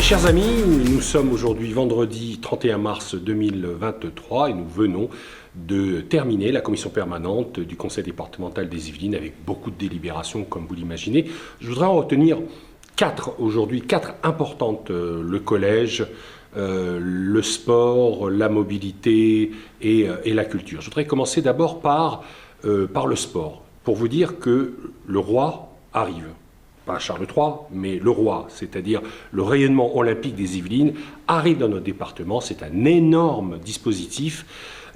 chers amis, nous sommes aujourd'hui vendredi 31 mars 2023 et nous venons de terminer la commission permanente du conseil départemental des Yvelines avec beaucoup de délibérations comme vous l'imaginez. Je voudrais en retenir quatre importantes, le collège, le sport, la mobilité et la culture. Je voudrais commencer d'abord par le sport, pour vous dire que le roi arrive. Pas Charles III, mais le roi, c'est-à-dire le rayonnement olympique des Yvelines, arrive dans notre département. C'est un énorme dispositif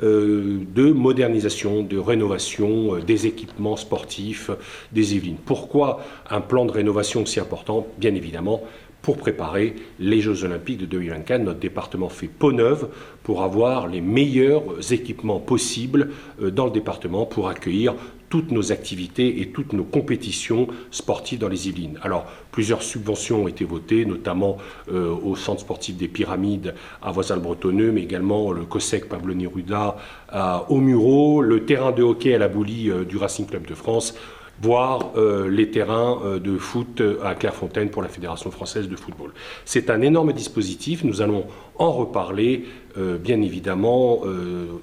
de modernisation, de rénovation des équipements sportifs des Yvelines. Pourquoi un plan de rénovation aussi important? Bien évidemment, pour préparer les Jeux Olympiques de 2024, notre département fait peau neuve pour avoir les meilleurs équipements possibles dans le département pour accueillir toutes nos activités et toutes nos compétitions sportives dans les Yvelines. Alors, plusieurs subventions ont été votées, notamment au centre sportif des Pyramides à Voisal-Bretonneux, mais également le COSEC Pablo Neruda au Muro, le terrain de hockey à la Boulie du Racing Club de France, voire les terrains de foot à Clairefontaine pour la Fédération française de football. C'est un énorme dispositif, nous allons en reparler bien évidemment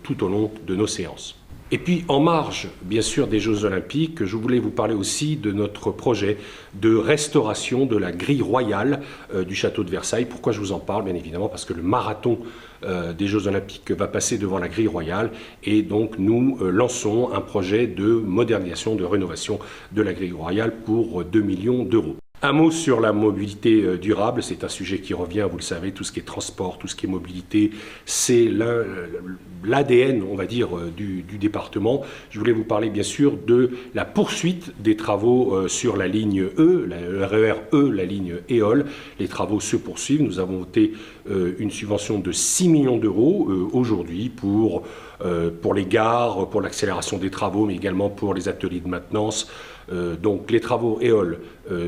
tout au long de nos séances. Et puis, en marge, bien sûr, des Jeux Olympiques, je voulais vous parler aussi de notre projet de restauration de la grille royale du château de Versailles. Pourquoi je vous en parle? Bien évidemment, parce que le marathon des Jeux Olympiques va passer devant la grille royale. Et donc, nous lançons un projet de modernisation, de rénovation de la grille royale pour 2 millions d'euros. Un mot sur la mobilité durable, c'est un sujet qui revient, vous le savez, tout ce qui est transport, tout ce qui est mobilité, c'est l'ADN, on va dire, du département. Je voulais vous parler bien sûr de la poursuite des travaux sur la ligne E, le RER E, la ligne EOL. Les travaux se poursuivent, nous avons voté une subvention de 6 millions d'euros aujourd'hui pour les gares, pour l'accélération des travaux, mais également pour les ateliers de maintenance. Donc les travaux EOL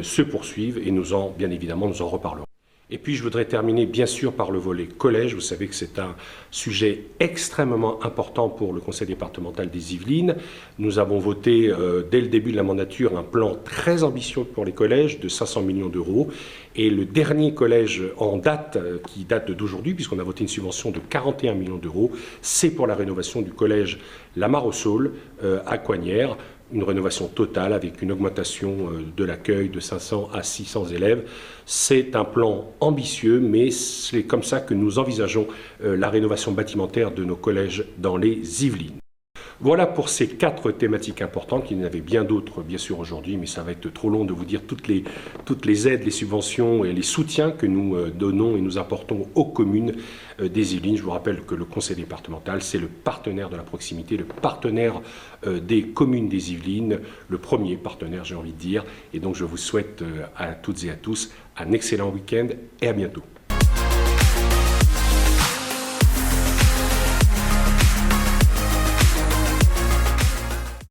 se poursuivent et bien évidemment, nous en reparlerons. Et puis je voudrais terminer bien sûr par le volet collège. Vous savez que c'est un sujet extrêmement important pour le conseil départemental des Yvelines. Nous avons voté dès le début de la mandature un plan très ambitieux pour les collèges de 500 millions d'euros. Et le dernier collège en date, qui date d'aujourd'hui, puisqu'on a voté une subvention de 41 millions d'euros, c'est pour la rénovation du collège La Mare aux Saules à Coignères. Une rénovation totale avec une augmentation de l'accueil de 500 à 600 élèves. C'est un plan ambitieux, mais c'est comme ça que nous envisageons la rénovation bâtimentaire de nos collèges dans les Yvelines. Voilà pour ces 4 thématiques importantes. Il y en avait bien d'autres, bien sûr, aujourd'hui, mais ça va être trop long de vous dire toutes les aides, les subventions et les soutiens que nous donnons et nous apportons aux communes des Yvelines. Je vous rappelle que le conseil départemental, c'est le partenaire de la proximité, le partenaire des communes des Yvelines, le premier partenaire, j'ai envie de dire. Et donc, je vous souhaite à toutes et à tous un excellent week-end et à bientôt.